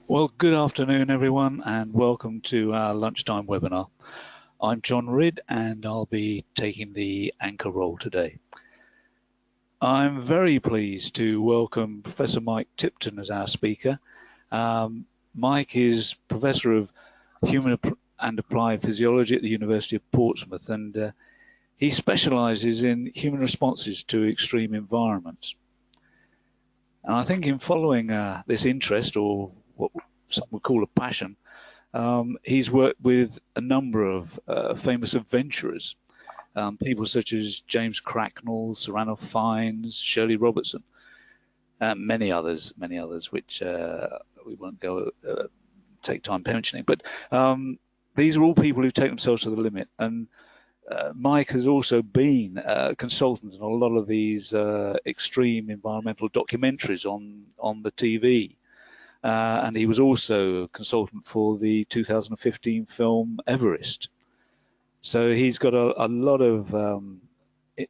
Well, good afternoon, everyone, and welcome to our lunchtime webinar. I'm John Ridd, and I'll be taking the anchor role today. I'm very pleased to welcome Professor Mike Tipton as our speaker. Mike is Professor of Human and Applied Physiology at the University of Portsmouth, and he specializes in human responses to extreme environments. And I think in following this interest, or what some would call a passion, he's worked with a number of famous adventurers, people such as James Cracknell, Serrano Fines, Shirley Robertson, many others, which we won't go take time mentioning. But these are all people who take themselves to the limit. And Mike has also been a consultant in a lot of these extreme environmental documentaries on the TV. And he was also a consultant for the 2015 film Everest. So he's got a lot of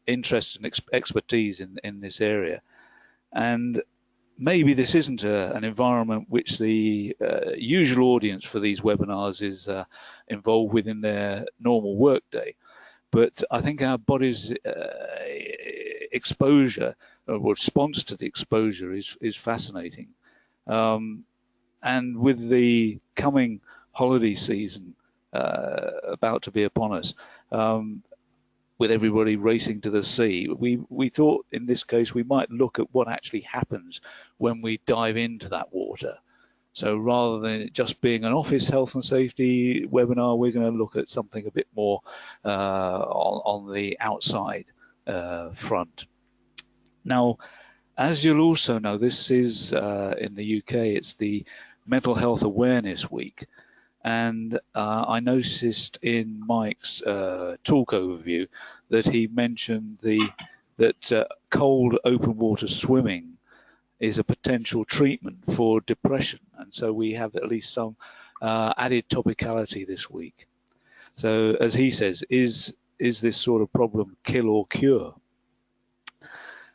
interest and expertise in this area. And maybe this isn't an environment which the usual audience for these webinars is involved with in their normal workday. But I think our body's exposure or response to the exposure is fascinating. And with the coming holiday season about to be upon us, with everybody racing to the sea, we thought in this case we might look at what actually happens when we dive into that water. So rather than it just being an office health and safety webinar, we're going to look at something a bit more on the outside front. Now, as you'll also know, this is in the UK, it's the Mental Health Awareness Week. And I noticed in Mike's talk overview that he mentioned that cold open water swimming is a potential treatment for depression. And so we have at least some added topicality this week. So as he says, is this sort of problem kill or cure?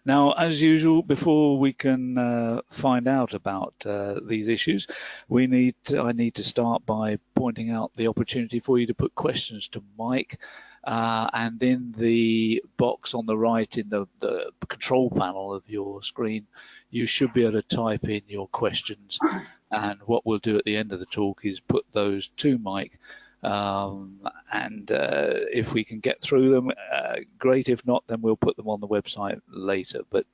Now, as usual, before we can find out about these issues, I need to start by pointing out the opportunity for you to put questions to Mike. And in the box on the right in the control panel of your screen, you should be able to type in your questions. And what we'll do at the end of the talk is put those to Mike. And if we can get through them, great. If not, then we'll put them on the website later. But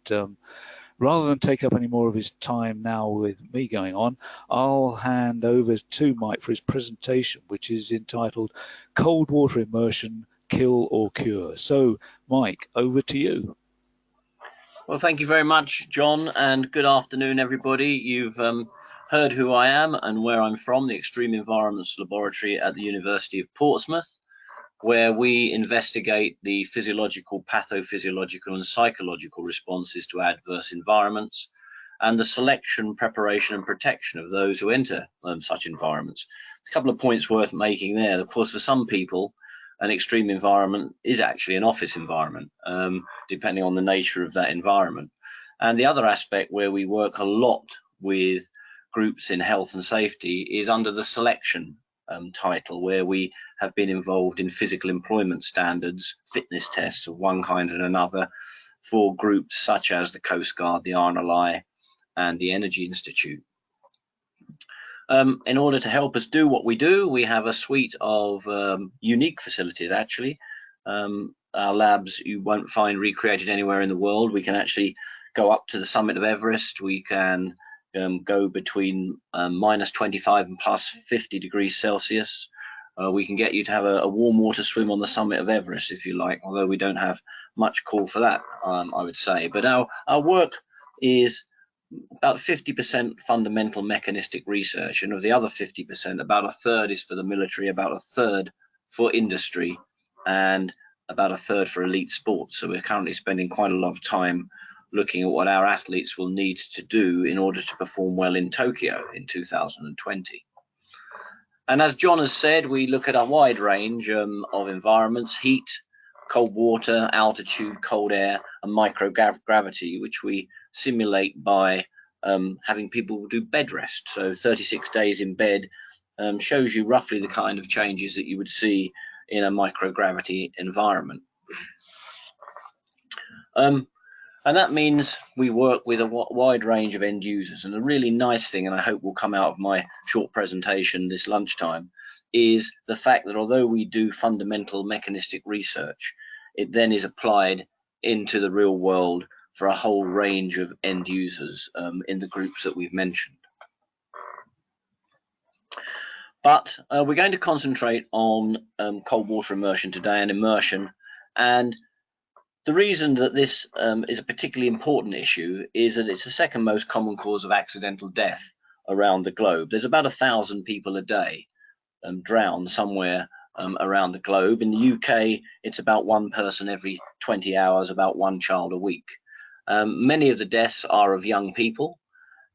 rather than take up any more of his time now with me going on, I'll hand over to Mike for his presentation, which is entitled Cold Water Immersion, Kill or Cure. So, Mike, over to you. Well, thank you very much, John, and good afternoon, everybody. You've heard who I am and where I'm from, the Extreme Environments Laboratory at the University of Portsmouth, where we investigate the physiological, pathophysiological and psychological responses to adverse environments and the selection, preparation and protection of those who enter such environments. There's a couple of points worth making there. Of course, for some people, an extreme environment is actually an office environment, depending on the nature of that environment. And the other aspect where we work a lot with groups in health and safety is under the selection title, where we have been involved in physical employment standards, fitness tests of one kind and another for groups such as the Coast Guard, the RNLI and the Energy Institute. In order to help us do what we do, we have a suite of unique facilities, actually. Our labs you won't find recreated anywhere in the world. We can actually go up to the summit of Everest. We can go between -25 and +50 degrees Celsius. We can get you to have a warm water swim on the summit of Everest if you like, although we don't have much call for that, I would say. But our work is about 50% fundamental mechanistic research, and of the other 50%, about a third is for the military, about a third for industry, and about a third for elite sports. So we're currently spending quite a lot of time looking at what our athletes will need to do in order to perform well in Tokyo in 2020. And as John has said, we look at a wide range of environments: heat, cold water, altitude, cold air, and microgravity, which we simulate by having people do bed rest. So 36 days in bed shows you roughly the kind of changes that you would see in a microgravity environment. And that means we work with a wide range of end users. And a really nice thing, and I hope will come out of my short presentation this lunchtime, is the fact that although we do fundamental mechanistic research, it then is applied into the real world for a whole range of end users in the groups that we've mentioned. But we're going to concentrate on cold water immersion today, and immersion. And the reason that this is a particularly important issue is that it's the second most common cause of accidental death around the globe. There's about 1,000 people a day drown somewhere around the globe. In the UK, it's about one person every 20 hours, about one child a week. Many of the deaths are of young people,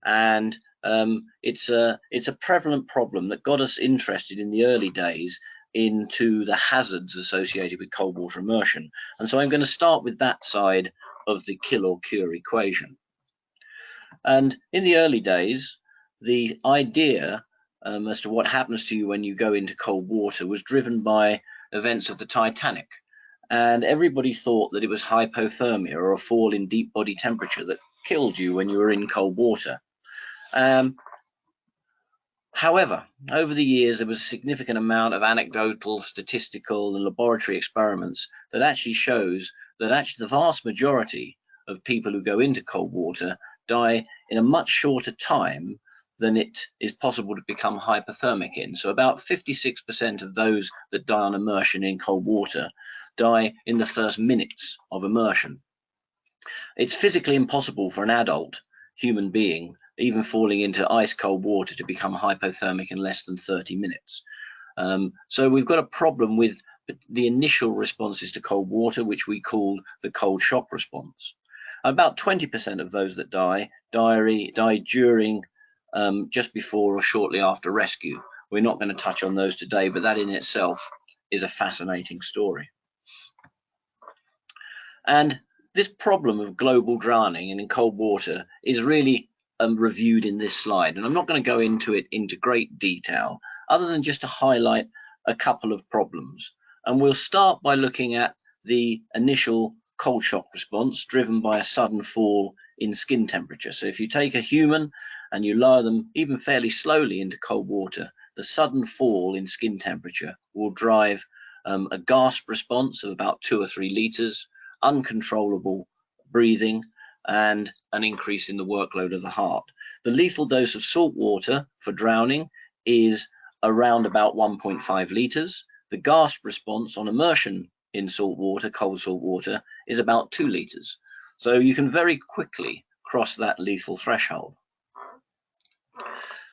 and it's a prevalent problem that got us interested in the early days into the hazards associated with cold water immersion. And so I'm going to start with that side of the kill or cure equation. And in the early days, the idea as to what happens to you when you go into cold water was driven by events of the Titanic. And everybody thought that it was hypothermia, or a fall in deep body temperature, that killed you when you were in cold water. However, over the years, there was a significant amount of anecdotal, statistical, and laboratory experiments that actually shows that the vast majority of people who go into cold water die in a much shorter time than it is possible to become hypothermic in. So about 56% of those that die on immersion in cold water die in the first minutes of immersion. It's physically impossible for an adult human being, even falling into ice cold water, to become hypothermic in less than 30 minutes. So we've got a problem with the initial responses to cold water, which we call the cold shock response. About 20% of those that die during, just before or shortly after rescue. We're not going to touch on those today, but that in itself is a fascinating story. And this problem of global drowning and in cold water is really reviewed in this slide, and I'm not going to go into it into great detail, other than just to highlight a couple of problems. And we'll start by looking at the initial cold shock response driven by a sudden fall in skin temperature. So if you take a human and you lower them even fairly slowly into cold water, the sudden fall in skin temperature will drive a gasp response of about 2 or 3 liters, uncontrollable breathing, and an increase in the workload of the heart. The lethal dose of salt water for drowning is around about 1.5 liters. The gasp response on immersion in salt water, cold salt water, is about 2 liters. So you can very quickly cross that lethal threshold.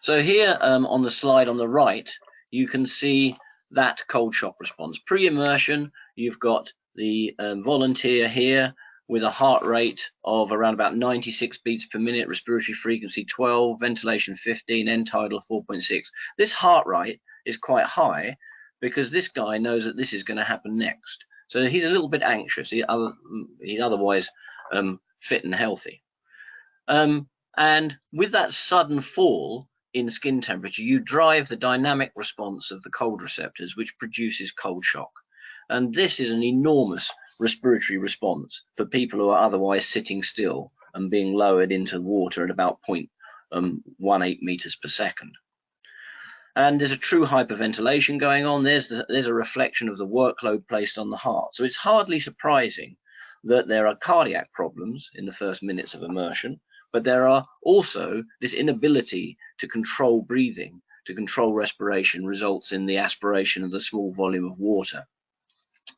So here on the slide on the right, you can see that cold shock response. Pre-immersion, you've got the volunteer here with a heart rate of around about 96 beats per minute, respiratory frequency 12, ventilation 15, end tidal 4.6. This heart rate is quite high because this guy knows that this is going to happen next. So he's a little bit anxious. He's otherwise fit and healthy. And with that sudden fall in skin temperature, you drive the dynamic response of the cold receptors, which produces cold shock. And this is an enormous respiratory response for people who are otherwise sitting still and being lowered into the water at about 0.18 meters per second. And there's a true hyperventilation going on. There's a reflection of the workload placed on the heart. So it's hardly surprising that there are cardiac problems in the first minutes of immersion, but there are also this inability to control breathing, to control respiration, results in the aspiration of the small volume of water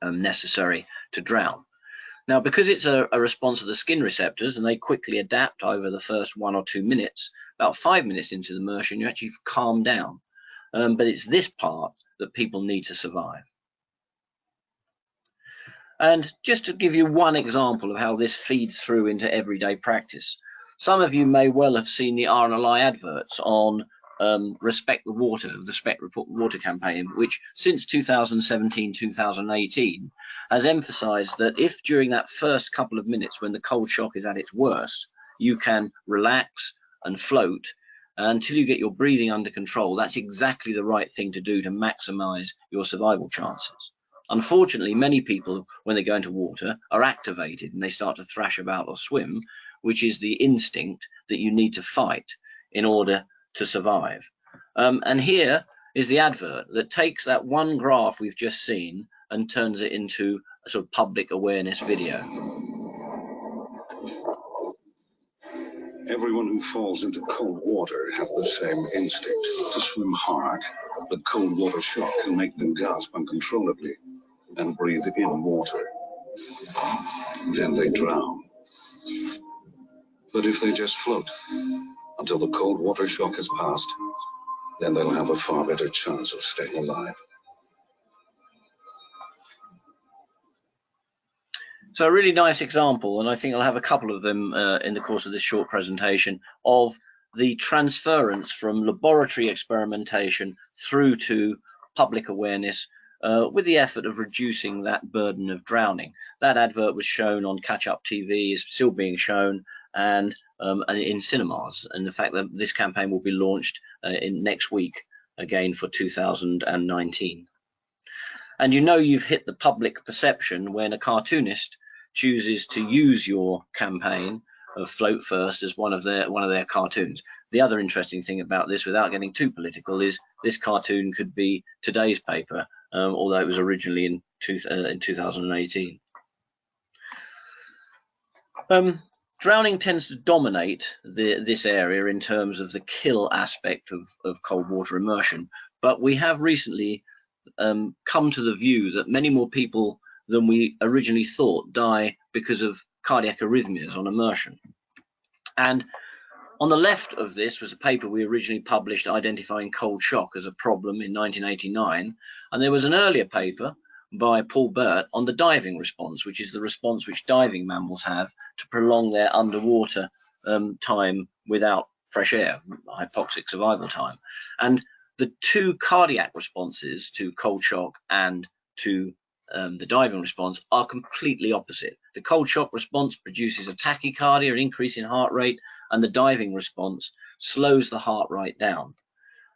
necessary to drown. Now, because it's a response of the skin receptors and they quickly adapt over the first 1 or 2 minutes, about 5 minutes into the immersion, you actually calm down. But it's this part that people need to survive. And just to give you one example of how this feeds through into everyday practice, some of you may well have seen the RNLI adverts on Respect the Water, the Respect Report Water campaign, which since 2017-2018 has emphasized that if during that first couple of minutes when the cold shock is at its worst, you can relax and float until you get your breathing under control. That's exactly the right thing to do to maximize your survival chances. Unfortunately, many people, when they go into water, are activated and they start to thrash about or swim, which is the instinct that you need to fight in order to survive. And here is the advert that takes that one graph we've just seen and turns it into a sort of public awareness video. Everyone who falls into cold water has the same instinct, to swim hard. The cold water shock can make them gasp uncontrollably and breathe in water. Then they drown. But if they just float until the cold water shock has passed, then they'll have a far better chance of staying alive. So a really nice example, and I think I'll have a couple of them in the course of this short presentation, of the transference from laboratory experimentation through to public awareness with the effort of reducing that burden of drowning. That advert was shown on catch-up TV, is still being shown, and in cinemas. And the fact that this campaign will be launched in next week, again for 2019. And you know you've hit the public perception when a cartoonist chooses to use your campaign of Float First as one of their cartoons. The other interesting thing about this, without getting too political, is this cartoon could be today's paper, although it was originally in 2018. Drowning tends to dominate this area in terms of the kill aspect of cold water immersion, but we have recently come to the view that many more people than we originally thought die because of cardiac arrhythmias on immersion. And on the left of this was a paper we originally published identifying cold shock as a problem in 1989, and there was an earlier paper by Paul Burt on the diving response, which is the response which diving mammals have to prolong their underwater time without fresh air, hypoxic survival time. And the two cardiac responses to cold shock and to the diving response are completely opposite. The cold shock response produces a tachycardia, an increase in heart rate, and the diving response slows the heart rate down.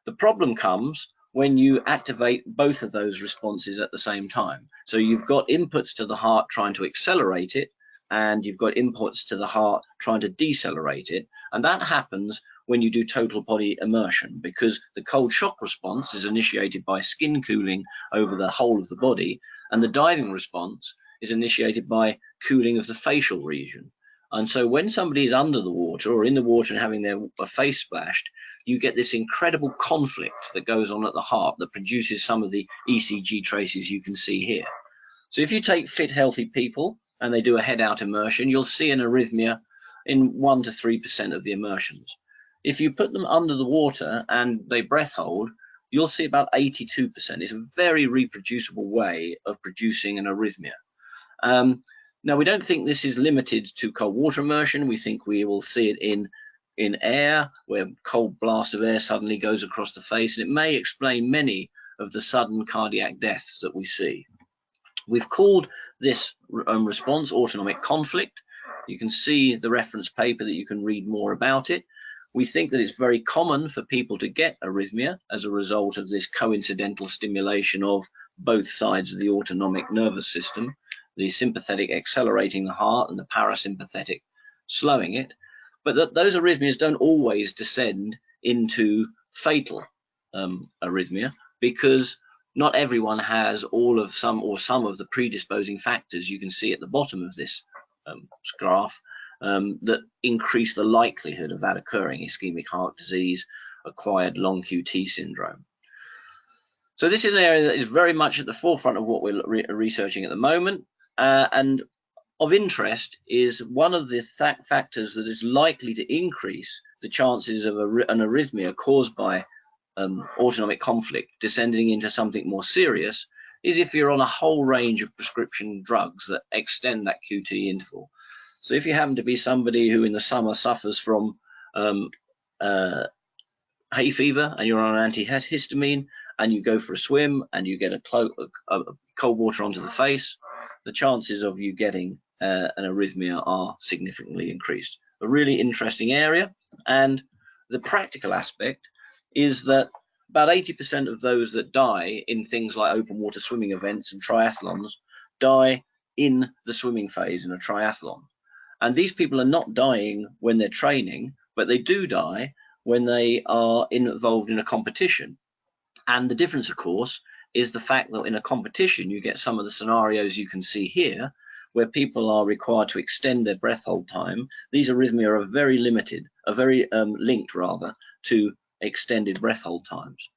The problem comes when you activate both of those responses at the same time. So you've got inputs to the heart trying to accelerate it, and you've got inputs to the heart trying to decelerate it. And that happens when you do total body immersion, because the cold shock response is initiated by skin cooling over the whole of the body, and the diving response is initiated by cooling of the facial region. And so when somebody is under the water or in the water and having their face splashed, you get this incredible conflict that goes on at the heart that produces some of the ECG traces you can see here. So if you take fit, healthy people and they do a head-out immersion, you'll see an arrhythmia in 1 to 3% of the immersions. If you put them under the water and they breath hold, you'll see about 82%. It's a very reproducible way of producing an arrhythmia. Now, we don't think this is limited to cold water immersion. We think we will see it in air, where cold blast of air suddenly goes across the face, and it may explain many of the sudden cardiac deaths that we see. We've called this response autonomic conflict. You can see the reference paper that you can read more about it. We think that it's very common for people to get arrhythmia as a result of this coincidental stimulation of both sides of the autonomic nervous system, the sympathetic accelerating the heart and the parasympathetic slowing it, but that those arrhythmias don't always descend into fatal arrhythmia, because not everyone has some of the predisposing factors you can see at the bottom of this graph that increase the likelihood of that occurring: ischemic heart disease, acquired long QT syndrome. So this is an area that is very much at the forefront of what we're researching at the moment, and of interest is one of the factors that is likely to increase the chances of an arrhythmia caused by autonomic conflict descending into something more serious is if you're on a whole range of prescription drugs that extend that QT interval. So if you happen to be somebody who in the summer suffers from hay fever and you're on an antihistamine and you go for a swim and you get a cold water onto the face, the chances of you getting an arrhythmia are significantly increased. A really interesting area, and the practical aspect is that about 80% of those that die in things like open water swimming events and triathlons die in the swimming phase in a triathlon. And these people are not dying when they're training, but they do die when they are involved in a competition. And the difference, of course, is the fact that in a competition, you get some of the scenarios you can see here, where people are required to extend their breath hold time. These arrhythmia are very limited, are very linked rather to extended breath hold times.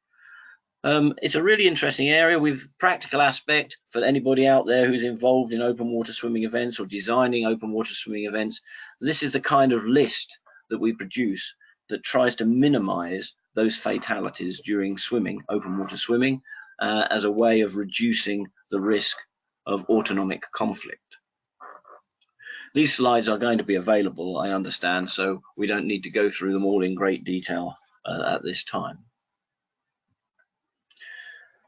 It's a really interesting area with practical aspect for anybody out there who's involved in open water swimming events or designing open water swimming events. This is the kind of list that we produce that tries to minimize those fatalities during swimming, open water swimming, as a way of reducing the risk of autonomic conflict. These slides are going to be available, I understand, so we don't need to go through them all in great detail at this time.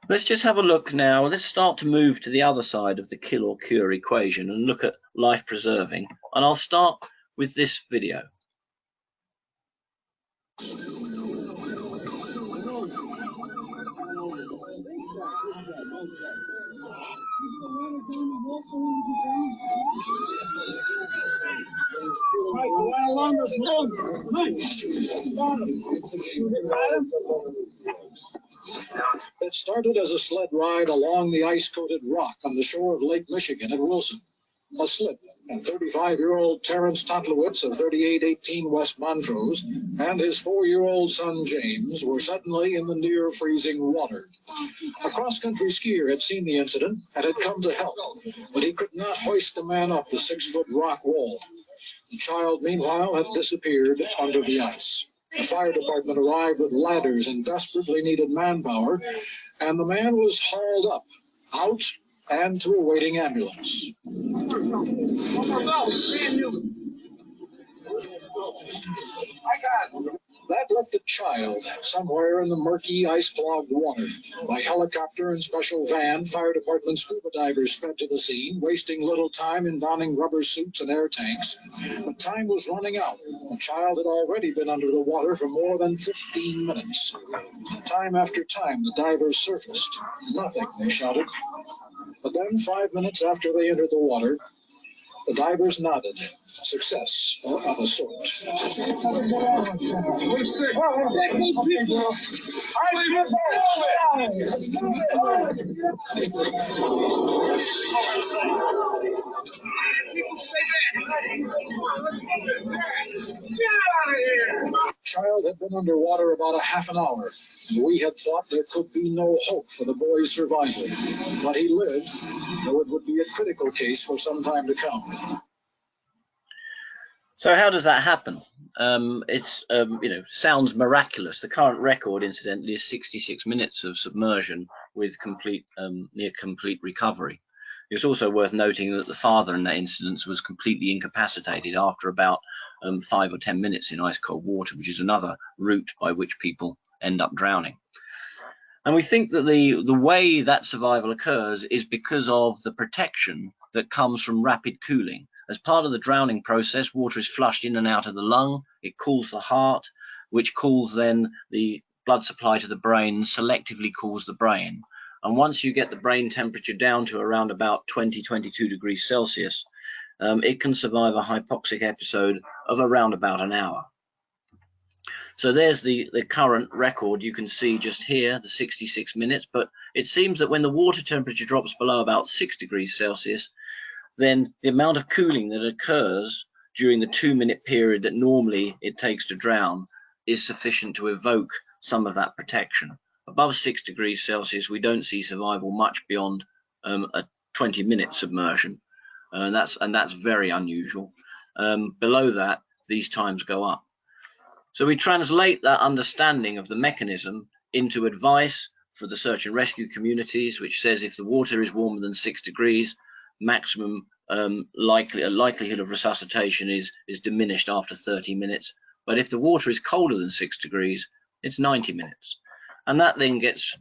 Let's just have a look now. Let's start to move to the other side of the kill or cure equation and look at life preserving. And I'll start with this video. It started as a sled ride along the ice-coated rock on the shore of Lake Michigan at Wilson. A slip, and 35-year-old Terrence Totlowitz of 3818 West Montrose and his 4-year-old son James were suddenly in the near freezing water. A cross-country skier had seen the incident and had come to help, but he could not hoist the man up the 6-foot rock wall. The child, meanwhile, had disappeared under the ice. The fire department arrived with ladders and desperately needed manpower, and the man was hauled up, out, and to a waiting ambulance. That left a child somewhere in the murky, ice-clogged water. By helicopter and special van, fire department scuba divers sped to the scene, wasting little time in donning rubber suits and air tanks. But time was running out. The child had already been under the water for more than 15 minutes. Time after time, the divers surfaced. Nothing, they shouted. But then, 5 minutes after they entered the water, the divers nodded. Success of a sort. Child had been underwater about a half an hour, and we had thought there could be no hope for the boy's survival. But he lived, though it would be a critical case for some time to come. So how does that happen? It's sounds miraculous. The current record, incidentally, is 66 minutes of submersion with near complete recovery. It's also worth noting that the father in that incident was completely incapacitated after about 5 or 10 minutes in ice cold water, which is another route by which people end up drowning. And we think that the way that survival occurs is because of the protection that comes from rapid cooling. As part of the drowning process, water is flushed in and out of the lung. It cools the heart, which cools then the blood supply to the brain, selectively cools the brain. And once you get the brain temperature down to around about 20-22 degrees Celsius, it can survive a hypoxic episode of around about an hour. So there's the current record. You can see just here the 66 minutes, but it seems that when the water temperature drops below about 6 degrees Celsius, then the amount of cooling that occurs during the 2-minute period that normally it takes to drown is sufficient to evoke some of that protection. Above 6 degrees Celsius, we don't see survival much beyond a 20-minute submersion, and that's very unusual. Below that, these times go up. So we translate that understanding of the mechanism into advice for the search and rescue communities, which says if the water is warmer than 6 degrees, maximum likelihood of resuscitation is diminished after 30 minutes. But if the water is colder than 6 degrees, it's 90 minutes. And that then gets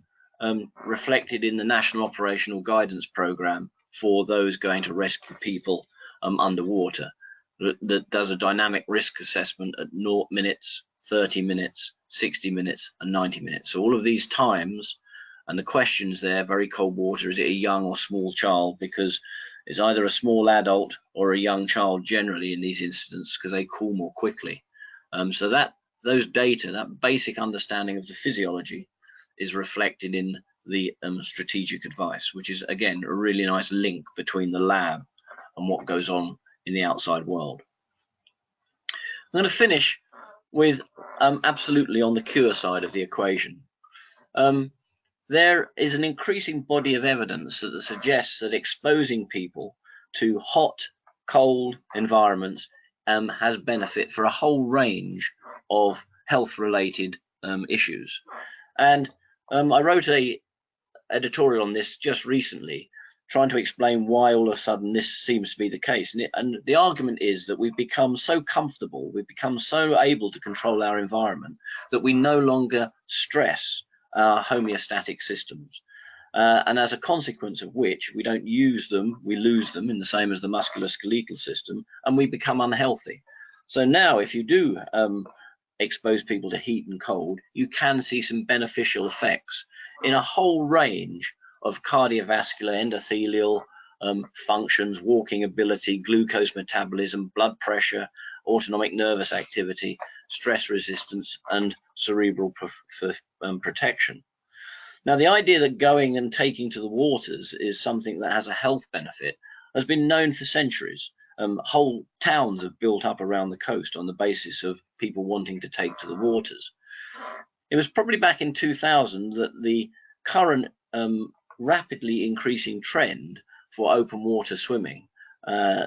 reflected in the National Operational Guidance Program for those going to rescue people underwater. That does a dynamic risk assessment at 0 minutes, 30 minutes, 60 minutes, and 90 minutes. So all of these times, and the questions there, very cold water, is it a young or small child? Because it's either a small adult or a young child generally in these incidents, because they cool more quickly. So those data, that basic understanding of the physiology, is reflected in the strategic advice, which is again a really nice link between the lab and what goes on in the outside world. I'm going to finish with absolutely on the cure side of the equation. There is an increasing body of evidence that suggests that exposing people to hot, cold environments has benefit for a whole range of health-related issues. And I wrote an editorial on this just recently, trying to explain why all of a sudden this seems to be the case. And the argument is that we've become so comfortable, we've become so able to control our environment that we no longer stress our homeostatic systems. And as a consequence of which, if we don't use them, we lose them, in the same as the musculoskeletal system, and we become unhealthy. So now if you do expose people to heat and cold, you can see some beneficial effects in a whole range of cardiovascular, endothelial functions, walking ability, glucose metabolism, blood pressure, autonomic nervous activity, stress resistance, and cerebral protection. Now, the idea that going and taking to the waters is something that has a health benefit has been known for centuries. Whole towns have built up around the coast on the basis of people wanting to take to the waters. It was probably back in 2000 that the current rapidly increasing trend for open water swimming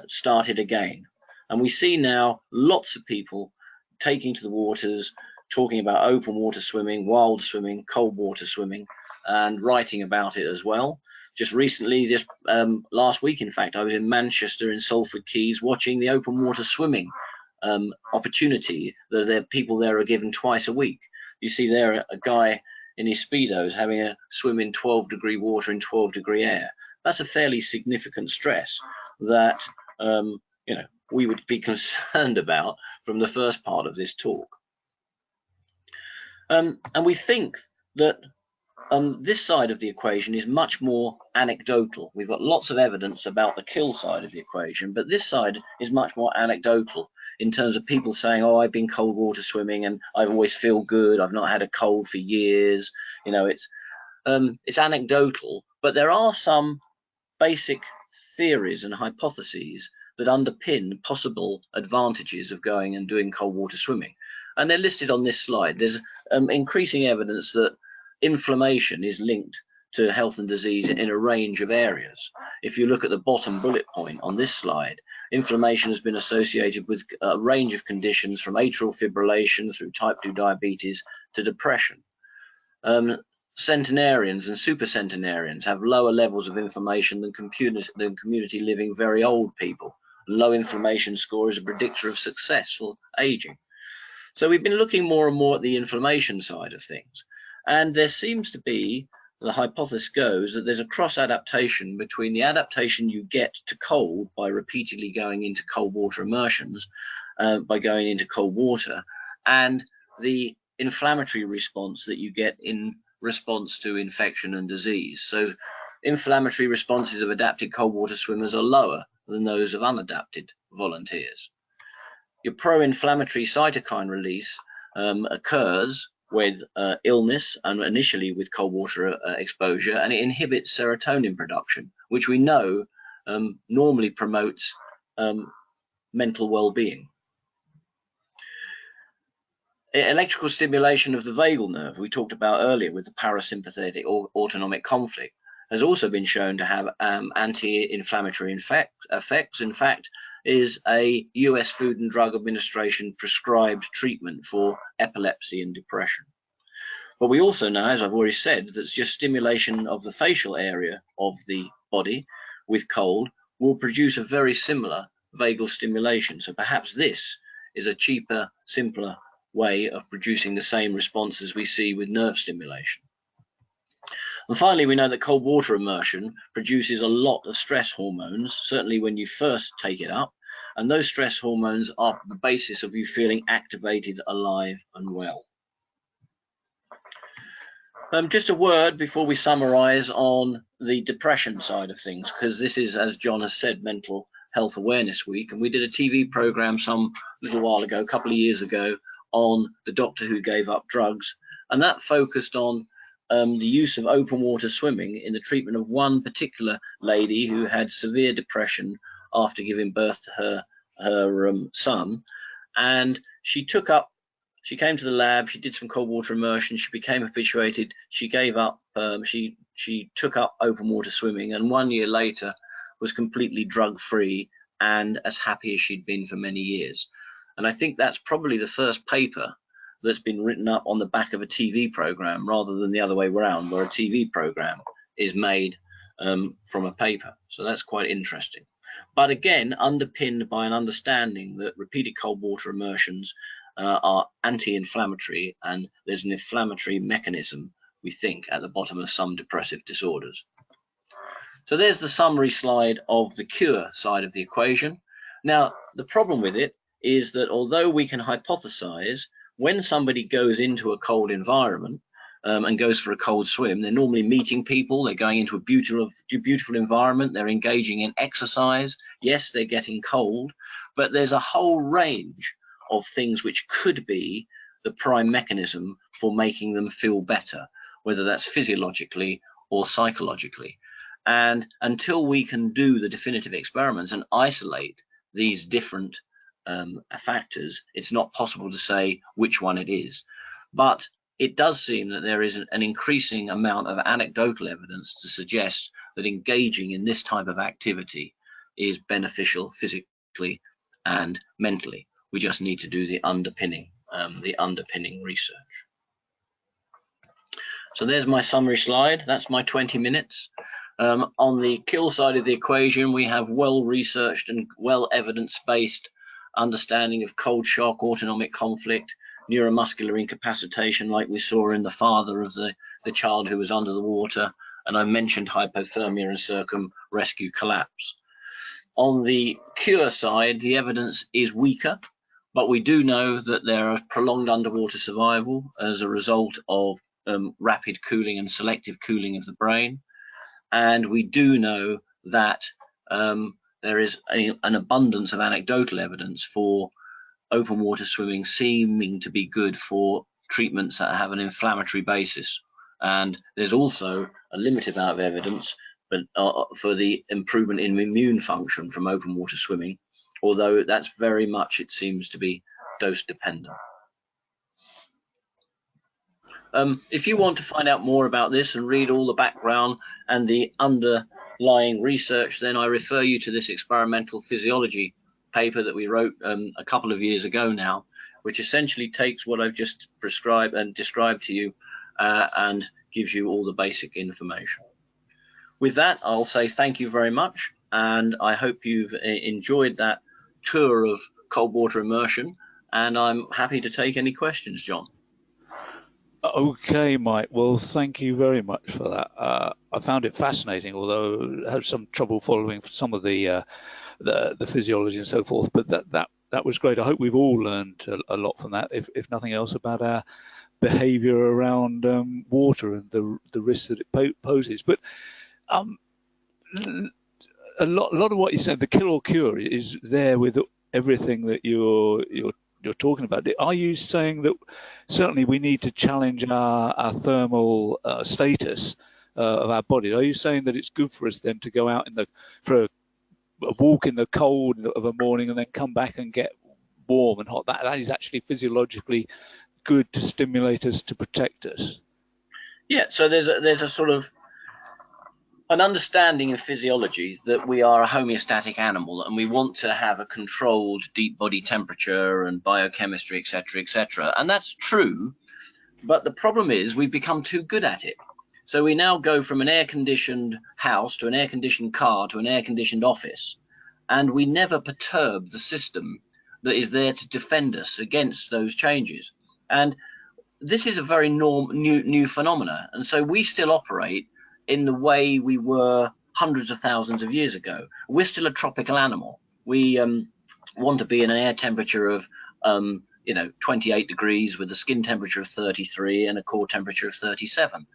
started again. And we see now lots of people taking to the waters, talking about open water swimming, wild swimming, cold water swimming, and writing about it as well. Just recently, just last week, in fact, I was in Manchester in Salford Quays watching the open water swimming opportunity that people there are given twice a week. You see there a guy in his Speedos having a swim in 12-degree water in 12-degree air. That's a fairly significant stress that we would be concerned about from the first part of this talk. And we think that this side of the equation is much more anecdotal. We've got lots of evidence about the kill side of the equation, but this side is much more anecdotal in terms of people saying, oh, I've been cold water swimming and I always feel good. I've not had a cold for years. It's anecdotal, but there are some basic theories and hypotheses that underpin possible advantages of going and doing cold water swimming. And they're listed on this slide. There's increasing evidence that inflammation is linked to health and disease in a range of areas. If you look at the bottom bullet point on this slide, inflammation has been associated with a range of conditions from atrial fibrillation through type 2 diabetes to depression. Centenarians and supercentenarians have lower levels of inflammation than community living very old people. Low inflammation score is a predictor of successful aging. So we've been looking more and more at the inflammation side of things. And there seems to be, the hypothesis goes, that there's a cross-adaptation between the adaptation you get to cold by repeatedly going into cold water immersions, by going into cold water, and the inflammatory response that you get in response to infection and disease. So inflammatory responses of adapted cold water swimmers are lower than those of unadapted volunteers. Your pro-inflammatory cytokine release occurs with illness and initially with cold water exposure, and it inhibits serotonin production, which we know normally promotes mental well-being. Electrical stimulation of the vagal nerve, we talked about earlier with the parasympathetic or autonomic conflict, has also been shown to have anti-inflammatory effects. In fact, is a US Food and Drug Administration prescribed treatment for epilepsy and depression. But we also know, as I've already said, that just stimulation of the facial area of the body with cold will produce a very similar vagal stimulation. So perhaps this is a cheaper, simpler way of producing the same responses we see with nerve stimulation. And finally, we know that cold water immersion produces a lot of stress hormones, certainly when you first take it up, And those stress hormones are the basis of you feeling activated, alive, and well. Just a word before we summarize on the depression side of things, because this is, as John has said, Mental Health Awareness Week, and we did a TV program some little while ago, a couple of years ago, on the doctor who gave up drugs, and that focused on the use of open water swimming in the treatment of one particular lady who had severe depression after giving birth to her son, and she came to the lab, she did some cold water immersion, she became habituated, she gave up, she took up open water swimming, and 1 year later was completely drug-free and as happy as she'd been for many years. And I think that's probably the first paper that's been written up on the back of a TV program, rather than the other way around, where a TV program is made from a paper. So that's quite interesting. But again, underpinned by an understanding that repeated cold water immersions are anti-inflammatory, and there's an inflammatory mechanism, we think, at the bottom of some depressive disorders. So there's the summary slide of the cure side of the equation. Now, the problem with it is that although we can hypothesize, when somebody goes into a cold environment and goes for a cold swim, they're normally meeting people, they're going into a beautiful environment, they're engaging in exercise. Yes, they're getting cold, but there's a whole range of things which could be the prime mechanism for making them feel better, whether that's physiologically or psychologically. And until we can do the definitive experiments and isolate these different factors, it's not possible to say which one it is. But it does seem that there is an increasing amount of anecdotal evidence to suggest that engaging in this type of activity is beneficial physically and mentally. We just need to do the underpinning research. So there's my summary slide. That's my 20 minutes. On the kill side of the equation, we have well-researched and well-evidence-based understanding of cold shock, autonomic conflict, neuromuscular incapacitation, like we saw in the father of the child who was under the water, and I mentioned hypothermia and circumrescue collapse. On the cure side, the evidence is weaker, but we do know that there are prolonged underwater survival as a result of rapid cooling and selective cooling of the brain. And we do know that there is an abundance of anecdotal evidence for open water swimming seeming to be good for treatments that have an inflammatory basis. And there's also a limited amount of evidence for the improvement in immune function from open water swimming, although that's very much, it seems to be, dose dependent. If you want to find out more about this and read all the background and the underlying research, then I refer you to this experimental physiology paper that we wrote a couple of years ago now, which essentially takes what I've just prescribed and described to you and gives you all the basic information. With that, I'll say thank you very much, and I hope you've enjoyed that tour of cold water immersion, and I'm happy to take any questions, John. Okay, Mike. Well, thank you very much for that. I found it fascinating, although I had some trouble following some of the physiology and so forth. But that was great. I hope we've all learned a lot from that, if nothing else, about our behaviour around water and the risks that it poses. But a lot of what you said, the kill or cure, is there with everything that you're talking about. Are you saying that certainly we need to challenge our thermal status of our body? Are you saying that it's good for us then to go out for a walk in the cold of a morning and then come back and get warm and hot? That is actually physiologically good to stimulate us, to protect us. Yeah, so there's a sort of an understanding in physiology that we are a homeostatic animal, and we want to have a controlled deep body temperature and biochemistry, etc., etc. And that's true, but the problem is we've become too good at it. So we now go from an air-conditioned house to an air-conditioned car to an air-conditioned office, and we never perturb the system that is there to defend us against those changes. And this is a very new phenomena, and so we still operate in the way we were hundreds of thousands of years ago. We're still a tropical animal. We want to be in an air temperature of 28 degrees with a skin temperature of 33 and a core temperature of 37.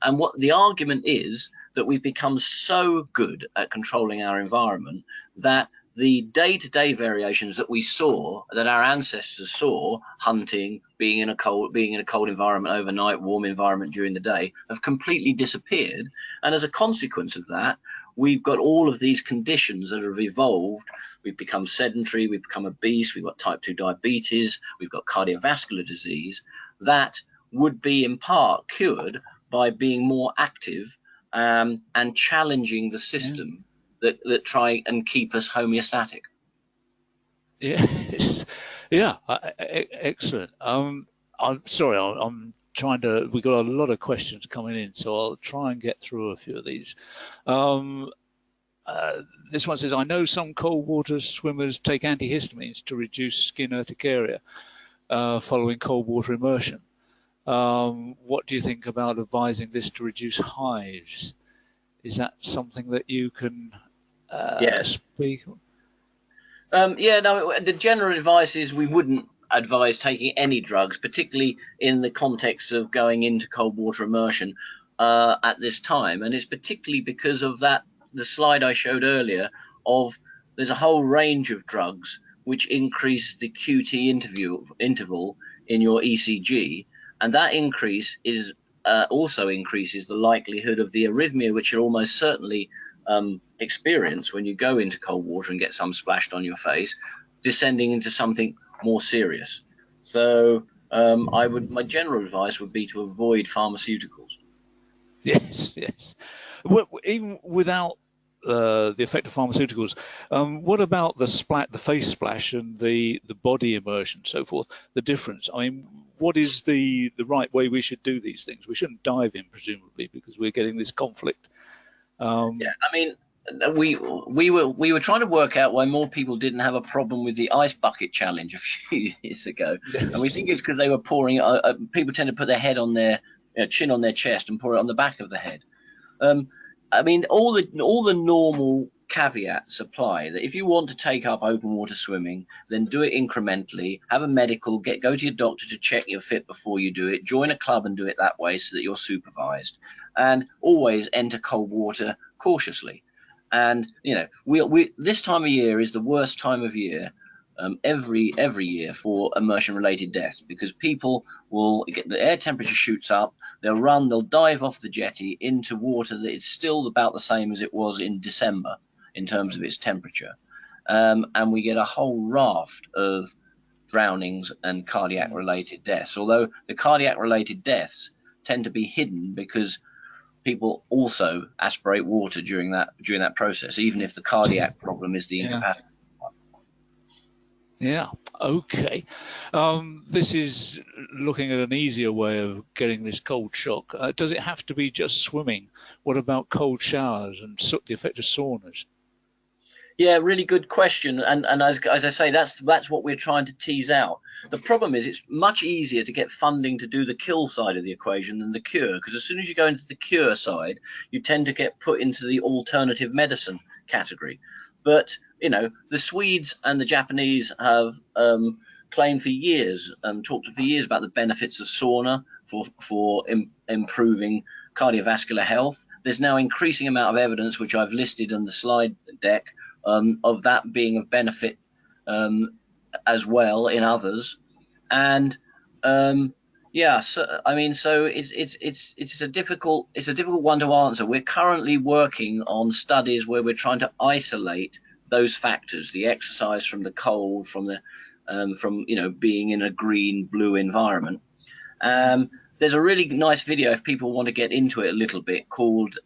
And what the argument is that we've become so good at controlling our environment that the day-to-day variations that we saw, that our ancestors saw, hunting, being in a cold environment overnight, warm environment during the day, have completely disappeared. And as a consequence of that, we've got all of these conditions that have evolved. We've become sedentary, we've become obese, we've got type 2 diabetes, we've got cardiovascular disease that would be in part cured by being more active and challenging the system that try and keep us homeostatic. Yes, yeah, excellent. I'm sorry, I'm trying to. We got a lot of questions coming in, so I'll try and get through a few of these. This one says, I know some cold water swimmers take antihistamines to reduce skin urticaria following cold water immersion. What do you think about advising this to reduce hives? Is that something that you can speak on? No, the general advice is we wouldn't advise taking any drugs, particularly in the context of going into cold water immersion at this time. And it's particularly because of that, the slide I showed earlier of there's a whole range of drugs which increase the QT interval in your ECG, and that increase is also increases the likelihood of the arrhythmia, which you'll almost certainly experience when you go into cold water and get some splashed on your face, descending into something more serious. So my general advice would be to avoid pharmaceuticals. Yes. Well, even without the effect of pharmaceuticals, what about the face splash and the body immersion, so forth? The difference. I mean, what is the right way we should do these things? We shouldn't dive in, presumably, because we're getting this conflict. I mean, we were trying to work out why more people didn't have a problem with the ice bucket challenge a few years ago, and we think it's because they were pouring. People tend to put their head on their chin on their chest and pour it on the back of the head. I mean, all the normal caveats apply. That if you want to take up open water swimming, then do it incrementally. Have a medical, go to your doctor to check you're fit before you do it. Join a club and do it that way so that you're supervised. And always enter cold water cautiously. And we this time of year is the worst time of year every year for immersion-related deaths, because people will get the air temperature shoots up, they'll dive off the jetty into water that is still about the same as it was in December in terms of its temperature, and we get a whole raft of drownings and cardiac-related deaths. Although the cardiac-related deaths tend to be hidden because people also aspirate water during that process, even if the cardiac problem is the incapacity. Yeah, okay. This is looking at an easier way of getting this cold shock. Does it have to be just swimming? What about cold showers and the effect of saunas? Yeah, really good question. And as I say, that's what we're trying to tease out. The problem is it's much easier to get funding to do the kill side of the equation than the cure, because as soon as you go into the cure side, you tend to get put into the alternative medicine category. But the Swedes and the Japanese have claimed for years, talked for years about the benefits of sauna for improving cardiovascular health. There's now increasing amount of evidence, which I've listed in the slide deck, of that being of benefit as well in others. And so I mean, so it's a difficult one to answer. We're currently working on studies where we're trying to isolate those factors: the exercise from the cold, from being in a green blue environment. There's a really nice video, if people want to get into it a little bit, called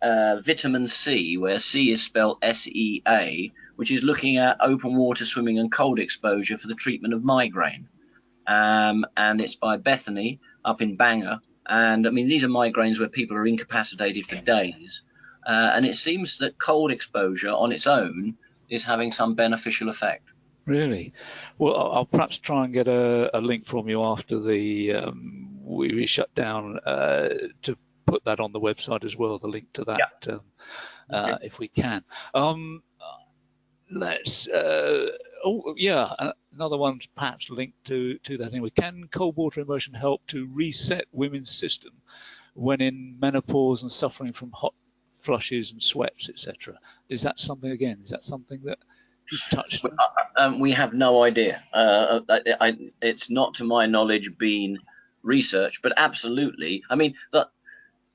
Vitamin C, where C is spelled SEA, which is looking at open water swimming and cold exposure for the treatment of migraine. And it's by Bethany up in Bangor. And I mean, these are migraines where people are incapacitated for days. And it seems that cold exposure on its own is having some beneficial effect. Really? Well, I'll perhaps try and get a link from you after we shut down to put that on the website as well, the link to that, if we can. let's. Oh yeah, another one perhaps linked to that anyway. Can cold water immersion help to reset women's system when in menopause and suffering from hot flushes and sweats, etc.? Is that something again? Is that something that you've touched on? We have no idea. It's not, to my knowledge, been researched, but absolutely. I mean,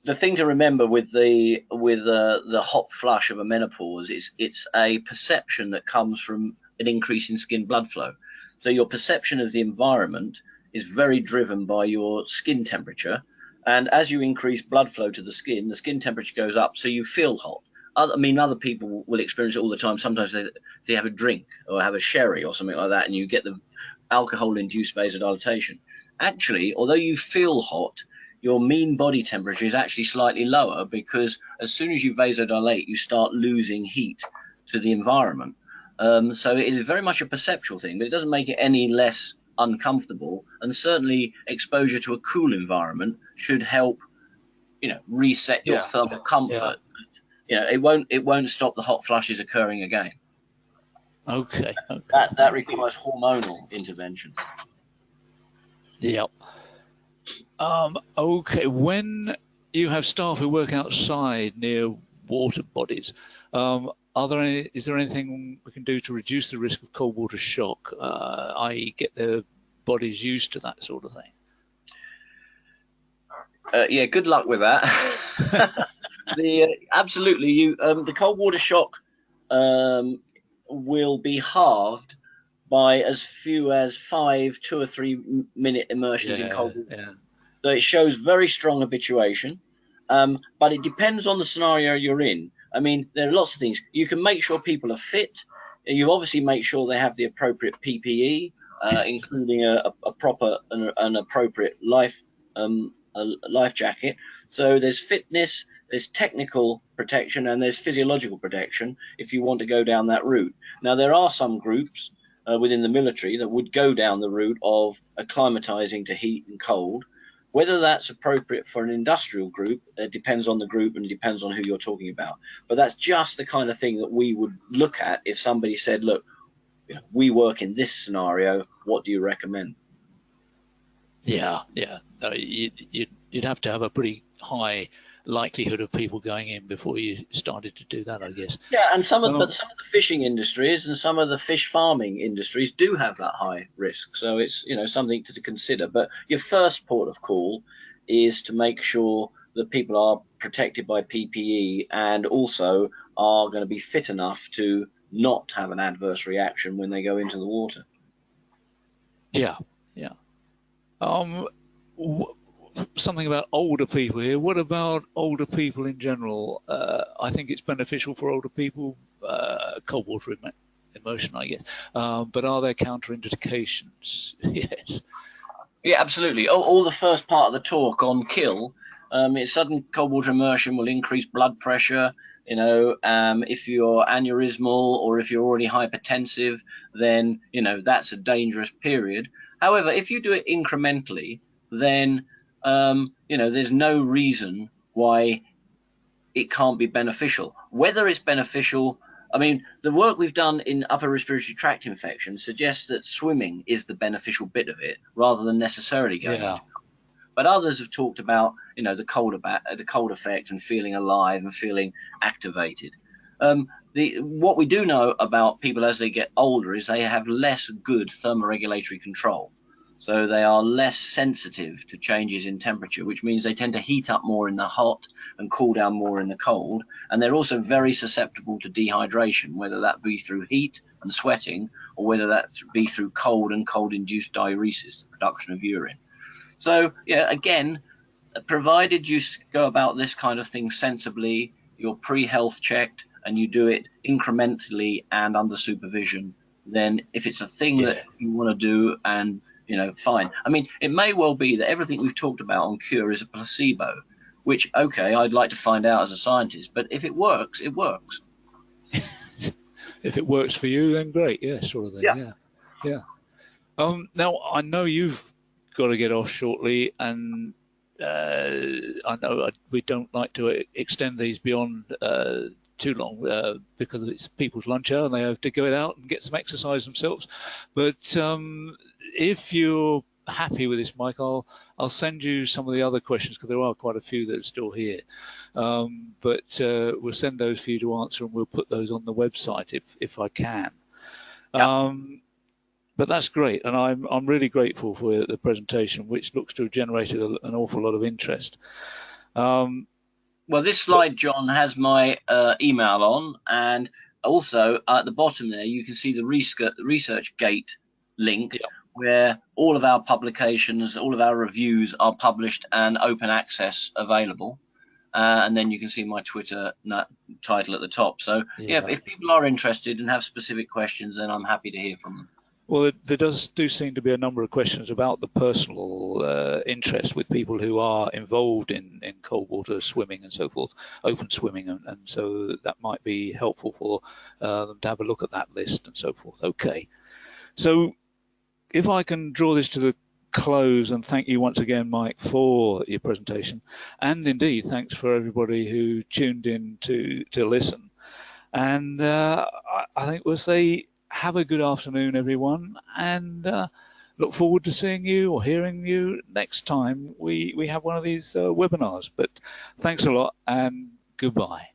the thing to remember with the hot flush of a menopause is it's a perception that comes from an increase in skin blood flow. So your perception of the environment is very driven by your skin temperature, and as you increase blood flow to the skin temperature goes up, so you feel hot. I mean, other people will experience it all the time. Sometimes they have a drink or have a sherry or something like that, and you get the alcohol-induced vasodilatation. Actually, although you feel hot, your mean body temperature is actually slightly lower, because as soon as you vasodilate, you start losing heat to the environment. So it is very much a perceptual thing, but it doesn't make it any less uncomfortable. And certainly exposure to a cool environment should help, reset your thermal comfort. Yeah. It won't stop the hot flushes occurring again. Okay. That requires hormonal intervention. Yeah. Okay. When you have staff who work outside near water bodies, is there anything we can do to reduce the risk of cold water shock, i.e., get their bodies used to that sort of thing? Yeah. Good luck with that. Absolutely, the cold water shock will be halved by as few as 5 2 or 3 minute immersions in cold water. Yeah. So it shows very strong habituation, but it depends on the scenario you're in. I mean, there are lots of things. You can make sure people are fit. You obviously make sure they have the appropriate PPE, including a proper and appropriate life jacket. So there's fitness, there's technical protection, and there's physiological protection if you want to go down that route. Now, there are some groups within the military that would go down the route of acclimatizing to heat and cold. Whether that's appropriate for an industrial group, it depends on the group and it depends on who you're talking about. But that's just the kind of thing that we would look at if somebody said, look, we work in this scenario, what do you recommend? Yeah. You'd have to have a pretty high likelihood of people going in before you started to do that, I guess. Yeah, and some of the fishing industries and some of the fish farming industries do have that high risk. So it's something to consider. But your first port of call is to make sure that people are protected by PPE and also are going to be fit enough to not have an adverse reaction when they go into the water. Yeah. Something about older people here. What about older people in general? I think it's beneficial for older people, cold water immersion, I guess. But are there counterindications? Yes. Yeah, absolutely. All the first part of the talk on kill, sudden cold water immersion will increase blood pressure. If you're aneurysmal or if you're already hypertensive, then that's a dangerous period. However, if you do it incrementally, then there's no reason why it can't be beneficial. Whether it's beneficial, I mean, the work we've done in upper respiratory tract infections suggests that swimming is the beneficial bit of it, rather than necessarily going into. But others have talked about, the cold effect and feeling alive and feeling activated. What we do know about people as they get older is they have less good thermoregulatory control. So they are less sensitive to changes in temperature, which means they tend to heat up more in the hot and cool down more in the cold. And they're also very susceptible to dehydration, whether that be through heat and sweating, or whether that be through cold and cold-induced diuresis, the production of urine. So, yeah, again, provided you go about this kind of thing sensibly, you're pre-health checked, and you do it incrementally and under supervision, then if it's a thing that you want to do, and fine. I mean, it may well be that everything we've talked about on cure is a placebo, which, okay, I'd like to find out as a scientist, but if it works, it works. If it works for you, then great. Yeah, sort of thing. Yeah. Now, I know you've got to get off shortly, and I know we don't like to extend these beyond too long because it's people's lunch hour and they have to go out and get some exercise themselves. But if you're happy with this, Mike, I'll send you some of the other questions, because there are quite a few that are still here. But we'll send those for you to answer, and we'll put those on the website if I can. Yep. But that's great, and I'm really grateful for the presentation, which looks to have generated an awful lot of interest. Well, this slide, John, has my email on, and also at the bottom there you can see the ResearchGate link, yeah. where all of our publications, all of our reviews are published and open access available. And then you can see my Twitter title at the top. So yeah, if people are interested and have specific questions, then I'm happy to hear from them. Well, there do seem to be a number of questions about the personal interest with people who are involved in cold water swimming and so forth, open swimming, and so that might be helpful for them to have a look at that list and so forth. Okay, so if I can draw this to the close, and thank you once again, Mike, for your presentation, and indeed thanks for everybody who tuned in to listen. And I think we'll say have a good afternoon, everyone, and look forward to seeing you or hearing you next time we have one of these webinars. But thanks a lot, and goodbye.